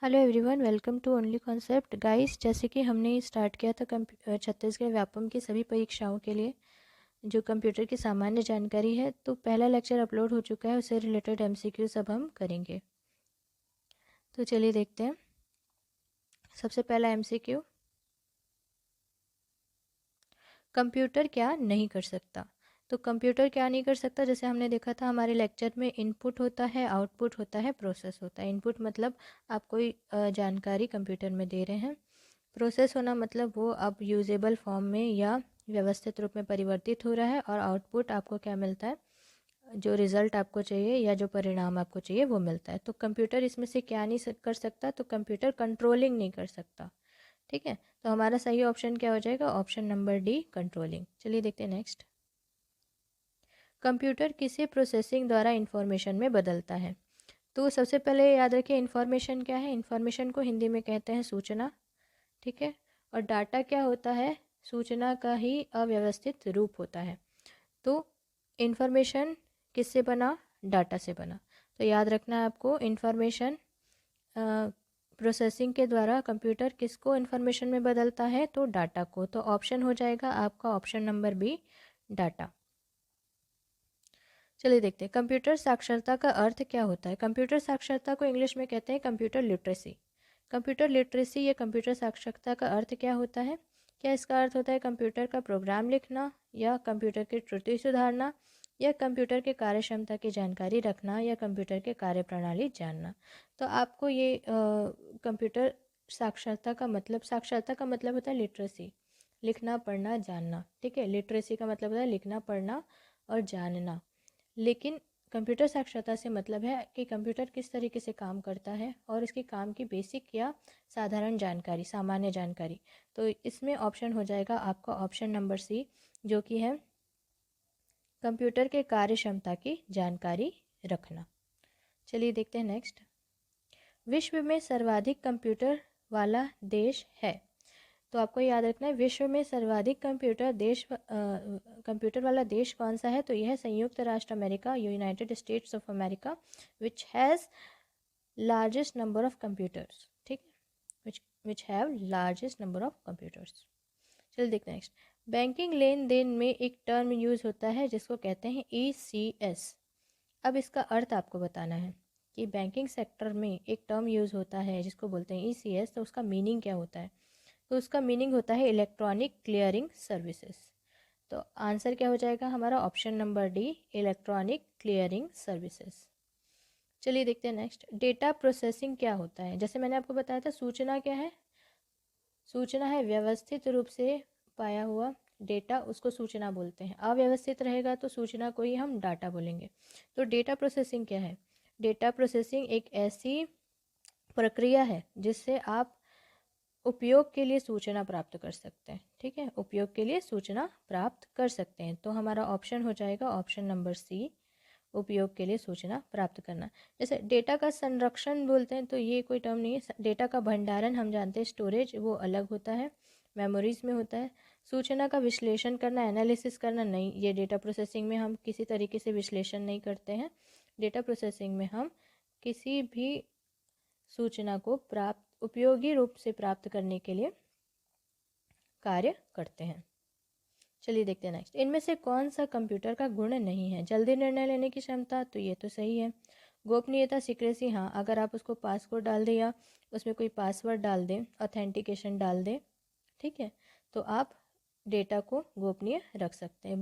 Hello everyone, welcome to only concept guys. जैसे कि हमने स्टार्ट किया था छत्तीसगढ़ व्यापम की सभी परीक्षाओं के लिए जो कंप्यूटर की सामान्य जानकारी है, तो पहला लेक्चर अपलोड हो चुका है, उससे रिलेटेड एमसीक्यू सब हम करेंगे। तो चलिए देखते हैं। सबसे पहला एमसीक्यू, कंप्यूटर क्या नहीं कर सकता। तो कंप्यूटर क्या नहीं कर सकता, जैसे हमने देखा था हमारे लेक्चर में, इनपुट होता है, आउटपुट होता है, प्रोसेस होता है। इनपुट मतलब आप कोई जानकारी कंप्यूटर में दे रहे हैं। प्रोसेस होना मतलब वो अब यूजेबल फॉर्म में या व्यवस्थित रूप में परिवर्तित हो रहा है। और आउटपुट आपको क्या मिलता है, जो रिज़ल्ट आपको चाहिए या जो परिणाम आपको चाहिए वो मिलता है। तो कंप्यूटर इसमें से क्या नहीं कर सकता, तो कंप्यूटर कंट्रोलिंग नहीं कर सकता। ठीक है, तो हमारा सही ऑप्शन क्या हो जाएगा, ऑप्शन नंबर डी, कंट्रोलिंग। चलिए देखते हैं नेक्स्ट। कंप्यूटर किसे प्रोसेसिंग द्वारा इंफॉर्मेशन में बदलता है। तो सबसे पहले याद रखिए, इंफॉर्मेशन क्या है। इंफॉर्मेशन को हिंदी में कहते हैं सूचना। ठीक है, और डाटा क्या होता है, सूचना का ही अव्यवस्थित रूप होता है। तो इंफॉर्मेशन किससे बना, डाटा से बना। तो याद रखना है आपको, इंफॉर्मेशन प्रोसेसिंग के द्वारा कंप्यूटर किसको इंफॉर्मेशन में बदलता है, तो डाटा को। तो ऑप्शन हो जाएगा आपका ऑप्शन नंबर बी, डाटा। चलिए देखते हैं, कंप्यूटर साक्षरता का अर्थ क्या होता है। कंप्यूटर साक्षरता को इंग्लिश में कहते हैं कंप्यूटर लिटरेसी। कंप्यूटर लिटरेसी या कंप्यूटर साक्षरता का अर्थ क्या होता है। क्या इसका अर्थ होता है कंप्यूटर का प्रोग्राम लिखना, या कंप्यूटर की त्रुटि सुधारना, या कंप्यूटर के कार्य क्षमता की जानकारी रखना, या कंप्यूटर के कार्यप्रणाली जानना। तो आपको ये कंप्यूटर साक्षरता का मतलब होता है लिटरेसी, लिखना पढ़ना जानना। ठीक है, लिटरेसी का मतलब होता है लिखना पढ़ना और जानना। लेकिन कंप्यूटर साक्षरता से मतलब है कि कंप्यूटर किस तरीके से काम करता है और इसके काम की बेसिक या साधारण जानकारी, सामान्य जानकारी। तो इसमें ऑप्शन हो जाएगा आपका ऑप्शन नंबर सी, जो कि है कंप्यूटर के कार्य क्षमता की जानकारी रखना। चलिए देखते हैं नेक्स्ट। विश्व में सर्वाधिक कंप्यूटर वाला देश है। तो आपको याद रखना है, विश्व में सर्वाधिक कंप्यूटर वाला देश कौन सा है। तो यह है संयुक्त राष्ट्र America, United states of America, which has largest number of computers. ठीक है, which have largest number of computers. चलिए देखते हैं नेक्स्ट। बैंकिंग लेन देन में एक टर्म यूज होता है जिसको कहते हैं ECS। अब इसका अर्थ आपको बताना है कि बैंकिंग सेक्टर में एक टर्म यूज होता है जिसको बोलते हैं ECS, तो उसका मीनिंग क्या होता है। तो उसका मीनिंग होता है इलेक्ट्रॉनिक क्लियरिंग सर्विसेज। तो आंसर क्या हो जाएगा हमारा, option number D, electronic clearing services. चलिए देखते हैं नेक्स्ट। डेटा प्रोसेसिंग क्या होता है। जैसे मैंने आपको बताया था, सूचना क्या है, सूचना है व्यवस्थित रूप से पाया हुआ डेटा, उसको सूचना बोलते हैं। अव्यवस्थित रहेगा तो सूचना को ही हम डाटा बोलेंगे। तो डेटा प्रोसेसिंग क्या है, डेटा प्रोसेसिंग एक ऐसी प्रक्रिया है जिससे आप उपयोग के लिए सूचना प्राप्त कर सकते हैं। ठीक है, उपयोग के लिए सूचना प्राप्त कर सकते हैं। तो हमारा ऑप्शन हो जाएगा ऑप्शन नंबर सी, उपयोग के लिए सूचना प्राप्त करना। जैसे डेटा का संरक्षण बोलते हैं, तो ये कोई टर्म नहीं है। डेटा का भंडारण हम जानते हैं, स्टोरेज, वो अलग होता है, मेमोरीज में होता है। सूचना का विश्लेषण करना, एनालिसिस करना, नहीं, ये डेटा प्रोसेसिंग में हम किसी तरीके से विश्लेषण नहीं करते हैं। डेटा प्रोसेसिंग में हम किसी भी सूचना को उपयोगी रूप से प्राप्त करने के लिए कार्य करते हैं। चलिए देखते हैं नेक्स्ट। इनमें से कौन सा कंप्यूटर का गुण नहीं है। जल्दी निर्णय लेने की क्षमता, तो ये तो सही है। गोपनीयता, सीक्रेसी, हाँ, अगर आप उसको पासकोड डाल दें या उसमें कोई पासवर्ड डाल दें, ऑथेंटिकेशन डाल दें, ठीक है, तो आप डेटा को गोपनीय रख सकते हैं।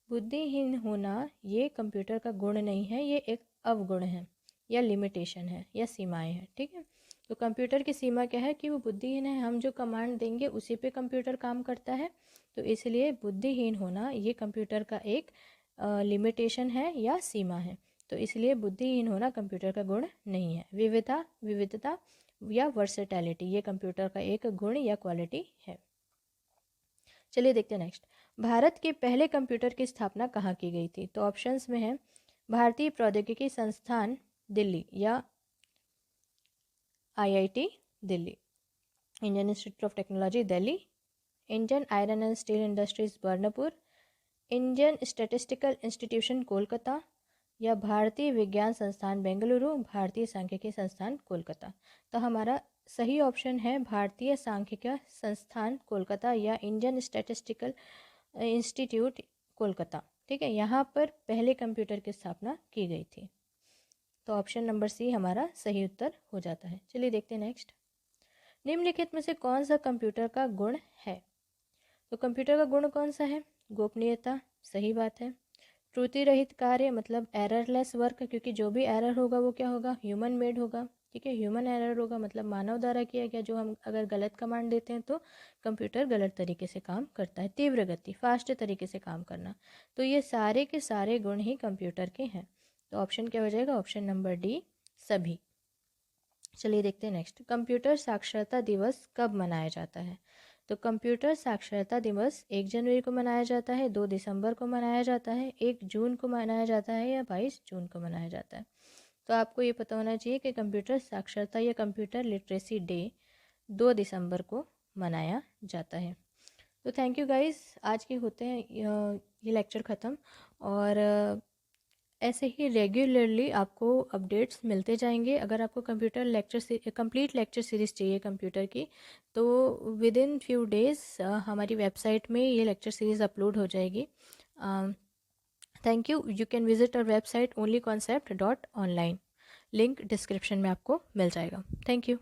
बुद्धिहीन होना ये कंप्यूटर का गुण नहीं है, ये एक अवगुण है या लिमिटेशन है या सीमाएं हैं। ठीक है, तो कंप्यूटर की सीमा क्या है कि वो बुद्धिहीन है, हम जो कमांड देंगे उसी पे कंप्यूटर काम करता है। तो इसलिए बुद्धिहीन होना ये कंप्यूटर का एक लिमिटेशन है या सीमा है। तो इसलिए बुद्धिहीन होना कंप्यूटर का गुण नहीं है। विविधता या वर्सेटैलिटी, ये कंप्यूटर का एक गुण या क्वालिटी है। चलिए देखते हैं नेक्स्ट। भारत के पहले कंप्यूटर की स्थापना कहाँ की गई थी। तो ऑप्शंस में है भारतीय प्रौद्योगिकी संस्थान दिल्ली, या IIT Delhi, Indian institute of technology Delhi, Indian iron and steel industries Burnpur, Indian statistical institution Kolkata, या भारतीय विज्ञान संस्थान बेंगलुरु, भारतीय सांख्यिकी संस्थान कोलकाता। तो हमारा सही ऑप्शन है भारतीय सांख्यिकी संस्थान कोलकाता या इंडियन स्टैटिस्टिकल इंस्टीट्यूट कोलकाता। ठीक है, यहाँ पर पहले कंप्यूटर की स्थापना की गई थी। तो ऑप्शन नंबर सी हमारा सही उत्तर हो जाता है। चलिए देखते हैं नेक्स्ट। निम्नलिखित में से कौन सा कंप्यूटर का गुण है? तो कंप्यूटर का गुण कौन सा है? गोपनीयता, सही बात है। त्रुटि रहित कार्य मतलब एररलेस वर्क, क्योंकि जो भी एरर होगा वो क्या होगा? ह्यूमन मेड होगा। ठीक है, ह्यूमन एरर होगा मतलब मानव द्वारा किया गया। जो हम अगर गलत कमांड देते हैं तो कंप्यूटर गलत तरीके से काम करता है। तीव्र गति, फास्ट तरीके से काम करना। तो ये सारे के सारे गुण ही कंप्यूटर के हैं। तो ऑप्शन क्या हो जाएगा? ऑप्शन नंबर डी, सभी। चलिए देखते हैं नेक्स्ट। कंप्यूटर साक्षरता दिवस कब मनाया जाता है? तो कंप्यूटर साक्षरता दिवस 1 जनवरी को मनाया जाता है, 2 दिसंबर को मनाया जाता है, 1 जून को मनाया जाता है या 22 जून को मनाया जाता है। तो आपको ये पता होना चाहिए कि कंप्यूटर साक्षरता या कंप्यूटर लिटरेसी डे 2 दिसंबर को मनाया जाता है। तो थैंक यू गाइस, आज के होते हैं ये लेक्चर ख़त्म। और ऐसे ही रेगुलरली आपको अपडेट्स मिलते जाएंगे। अगर आपको कंप्यूटर लेक्चर से कंप्लीट लेक्चर सीरीज़ चाहिए कंप्यूटर की, तो विद इन फ्यू डेज़ हमारी वेबसाइट में ये लेक्चर सीरीज़ अपलोड हो जाएगी। Thank you. You can visit our website onlyconcept.online। Link description में आपको मिल जाएगा। Thank you.